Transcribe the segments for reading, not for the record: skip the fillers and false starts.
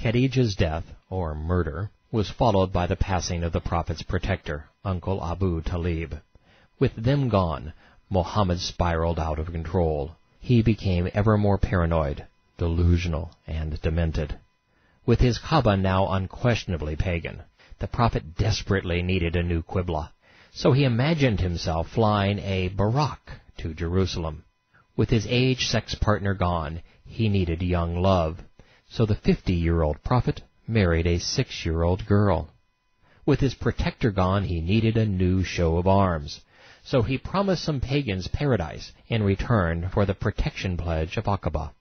Khadija's death, or murder, was followed by the passing of the Prophet's protector, Uncle Abu Talib. With them gone, Mohammed spiraled out of control. He became ever more paranoid, delusional, and demented. With his Kaaba now unquestionably pagan, the Prophet desperately needed a new Qibla, so he imagined himself flying a Buraq to Jerusalem. With his age-sex partner gone, he needed young love, so the 50-year-old Prophet married a 6-year-old girl. With his protector gone, he needed a new show of arms, so he promised some pagans paradise in return for the protection pledge of Aqaba.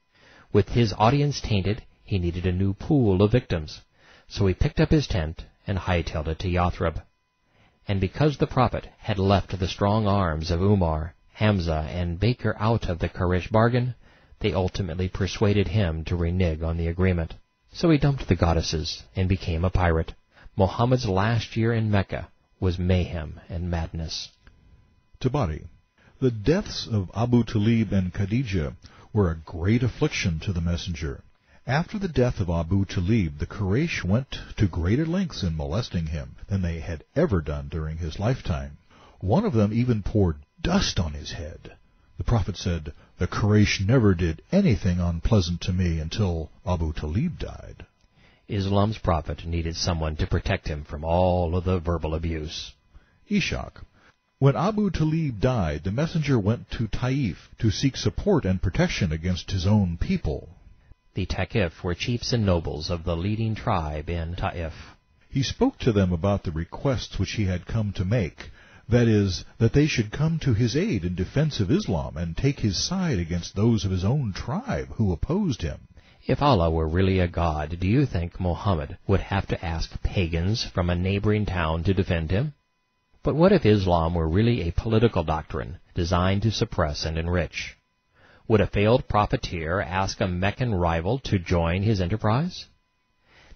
With his audience tainted, he needed a new pool of victims, so he picked up his tent and hightailed it to Yathrib. And because the Prophet had left the strong arms of Umar, Hamza, and Baker out of the Quraysh bargain, they ultimately persuaded him to renege on the agreement. So he dumped the goddesses and became a pirate. Muhammad's last year in Mecca was mayhem and madness. Tabari. The deaths of Abu Talib and Khadija were a great affliction to the messenger. After the death of Abu Talib, the Quraysh went to greater lengths in molesting him than they had ever done during his lifetime. One of them even poured dust on his head. The Prophet said, "The Quraysh never did anything unpleasant to me until Abu Talib died." Islam's prophet needed someone to protect him from all of the verbal abuse. Ishaq. When Abu Talib died, the messenger went to Taif to seek support and protection against his own people. The Thaqif were chiefs and nobles of the leading tribe in Taif. He spoke to them about the requests which he had come to make, that is, that they should come to his aid in defense of Islam and take his side against those of his own tribe who opposed him. If Allah were really a god, do you think Mohammed would have to ask pagans from a neighboring town to defend him? But what if Islam were really a political doctrine designed to suppress and enrich? Would a failed profiteer ask a Meccan rival to join his enterprise?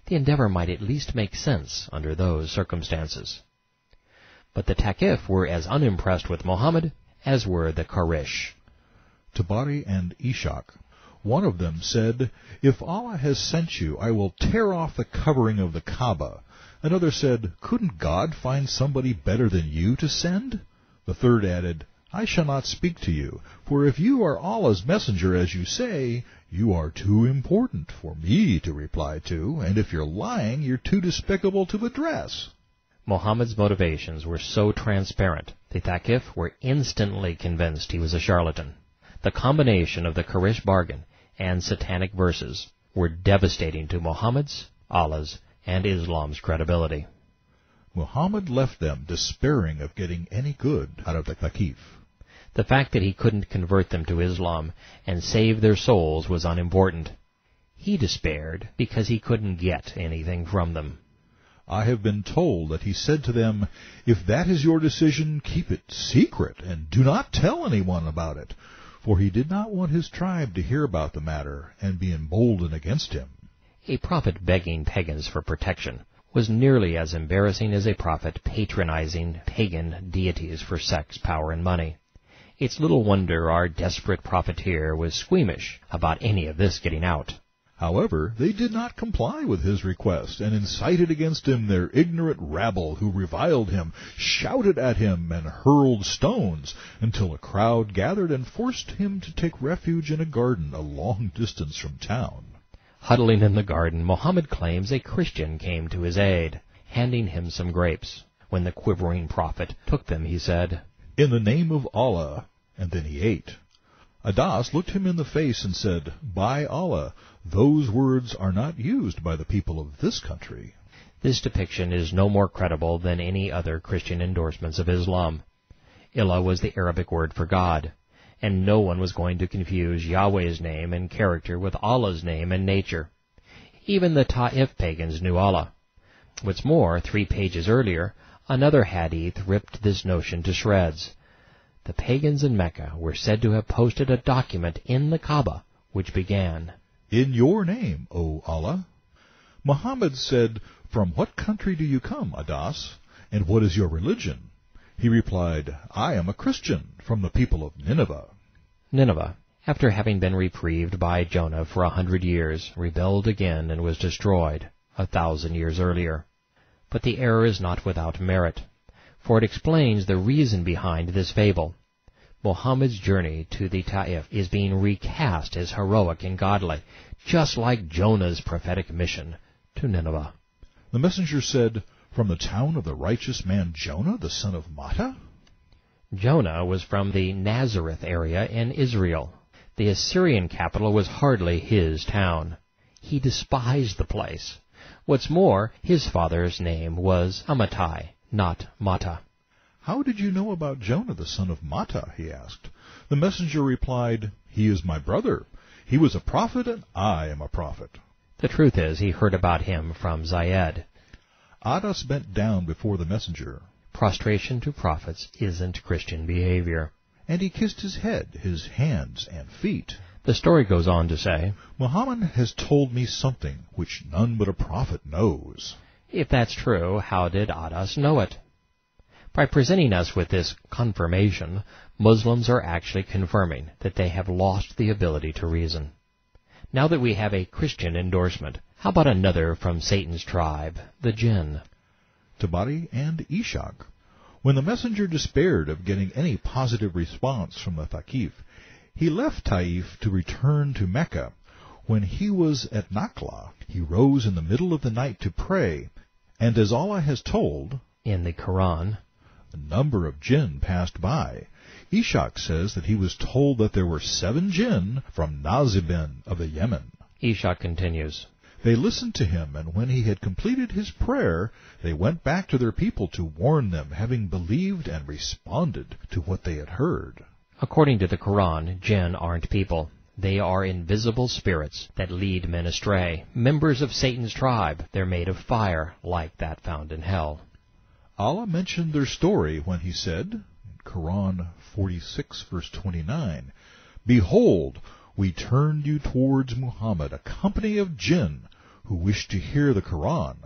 The endeavor might at least make sense under those circumstances. But the Thaqif were as unimpressed with Mohammed as were the Quraysh. Tabari and Ishaq. One of them said, "If Allah has sent you, I will tear off the covering of the Kaaba." Another said, "Couldn't God find somebody better than you to send?" The third added, "I shall not speak to you, for if you are Allah's messenger as you say, you are too important for me to reply to, and if you're lying, you're too despicable to address." Muhammad's motivations were so transparent, the Thaqif were instantly convinced he was a charlatan. The combination of the Quraysh bargain and satanic verses were devastating to Muhammad's, Allah's, and Islam's credibility. Muhammad left them despairing of getting any good out of the Thaqif. The fact that he couldn't convert them to Islam and save their souls was unimportant. He despaired because he couldn't get anything from them. I have been told that he said to them, "If that is your decision, keep it secret, and do not tell anyone about it," for he did not want his tribe to hear about the matter and be emboldened against him. A prophet begging pagans for protection was nearly as embarrassing as a prophet patronizing pagan deities for sex, power, and money. It's little wonder our desperate profiteer was squeamish about any of this getting out. However, they did not comply with his request, and incited against him their ignorant rabble, who reviled him, shouted at him, and hurled stones, until a crowd gathered and forced him to take refuge in a garden a long distance from town. Huddling in the garden, Mohammed claims a Christian came to his aid, handing him some grapes. When the quivering prophet took them, he said, "In the name of Allah," and then he ate. Adas looked him in the face and said, "By Allah, those words are not used by the people of this country." This depiction is no more credible than any other Christian endorsements of Islam. Ilah was the Arabic word for God, and no one was going to confuse Yahweh's name and character with Allah's name and nature. Even the Taif pagans knew Allah. What's more, 3 pages earlier, another hadith ripped this notion to shreds. The pagans in Mecca were said to have posted a document in the Kaaba which began, "In your name, O Allah." Muhammad said, "From what country do you come, Adas, and what is your religion?" He replied, "I am a Christian from the people of Nineveh." Nineveh, after having been reprieved by Jonah for 100 years, rebelled again and was destroyed 1,000 years earlier. But the error is not without merit, for it explains the reason behind this fable. Muhammad's journey to the Ta'if is being recast as heroic and godly, just like Jonah's prophetic mission to Nineveh. The messenger said, "From the town of the righteous man Jonah, the son of Matta?" Jonah was from the Nazareth area in Israel. The Assyrian capital was hardly his town. He despised the place. What's more, his father's name was Amittai, not Matta. "How did you know about Jonah, the son of Matta?" he asked. The messenger replied, "He is my brother. He was a prophet, and I am a prophet." The truth is, he heard about him from Zayed. Adas bent down before the messenger. Prostration to prophets isn't Christian behavior. And he kissed his head, his hands, and feet. The story goes on to say, "Muhammad has told me something which none but a prophet knows." If that's true, how did Adas know it? By presenting us with this confirmation, Muslims are actually confirming that they have lost the ability to reason. Now that we have a Christian endorsement, how about another from Satan's tribe, the Jinn? Tabari and Ishaq. When the messenger despaired of getting any positive response from the Thaqif, he left Taif to return to Mecca. When he was at Nakhla, he rose in the middle of the night to pray, and as Allah has told in the Koran, a number of jinn passed by. Ishaq says that he was told that there were 7 jinn from Nazibin of the Yemen. Ishaq continues, They listened to him, and when he had completed his prayer, they went back to their people to warn them, having believed and responded to what they had heard. According to the Quran, jinn aren't people. They are invisible spirits that lead men astray, members of Satan's tribe. They're made of fire, like that found in hell. Allah mentioned their story when he said, in Quran 46, verse 29, Behold, we turned you towards Muhammad, a company of jinn, who wished to hear the Quran.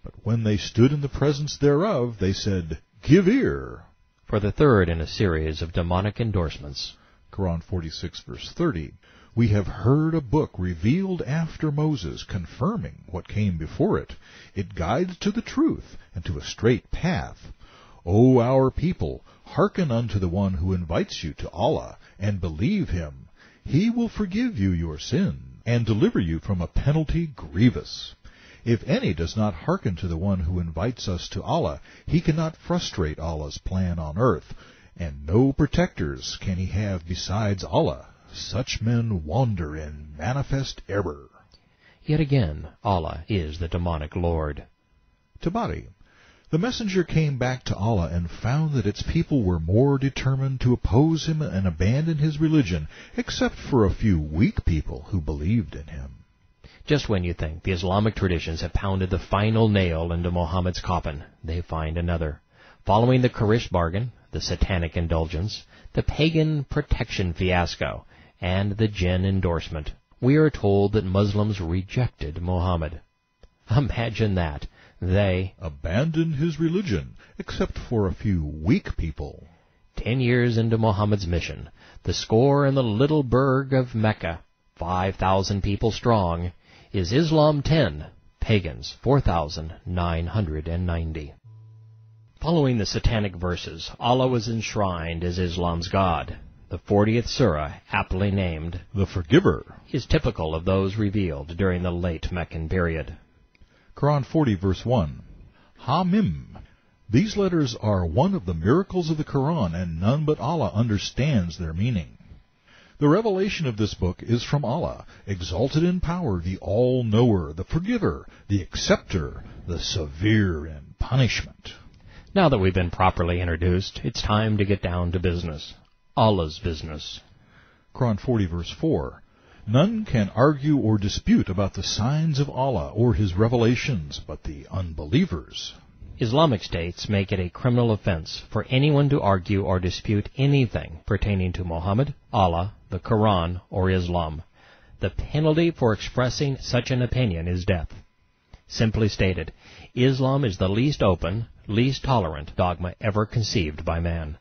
But when they stood in the presence thereof, they said, Give ear. For the third in a series of demonic endorsements. Quran 46, verse 30, We have heard a book revealed after Moses, confirming what came before it. It guides to the truth and to a straight path. O our people, hearken unto the one who invites you to Allah, and believe him. He will forgive you your sin, and deliver you from a penalty grievous. If any does not hearken to the one who invites us to Allah, he cannot frustrate Allah's plan on earth, and no protectors can he have besides Allah. Such men wander in manifest error. Yet again, Allah is the demonic lord. Tabari. The messenger came back to Allah and found that its people were more determined to oppose him and abandon his religion, except for a few weak people who believed in him. Just when you think the Islamic traditions have pounded the final nail into Muhammad's coffin, they find another. Following the Quraysh bargain, the satanic indulgence, the pagan protection fiasco, and the jinn endorsement, we are told that Muslims rejected Muhammad. Imagine that. They abandoned his religion, except for a few weak people. 10 years into Muhammad's mission, the score in the little burg of Mecca, 5,000 people strong, is Islam 10, pagans 4,990. Following the satanic verses, Allah was enshrined as Islam's God. The 40th surah, aptly named The Forgiver, is typical of those revealed during the late Meccan period. Quran 40, verse 1. Hamim. These letters are one of the miracles of the Quran, and none but Allah understands their meaning. The revelation of this book is from Allah, exalted in power, the all-knower, the forgiver, the acceptor, the severe in punishment. Now that we've been properly introduced, it's time to get down to business. Allah's business. Quran 40, verse 4. None can argue or dispute about the signs of Allah or His revelations but the unbelievers. Islamic states make it a criminal offense for anyone to argue or dispute anything pertaining to Muhammad, Allah, the Quran, or Islam. The penalty for expressing such an opinion is death. Simply stated, Islam is the least open, least tolerant dogma ever conceived by man.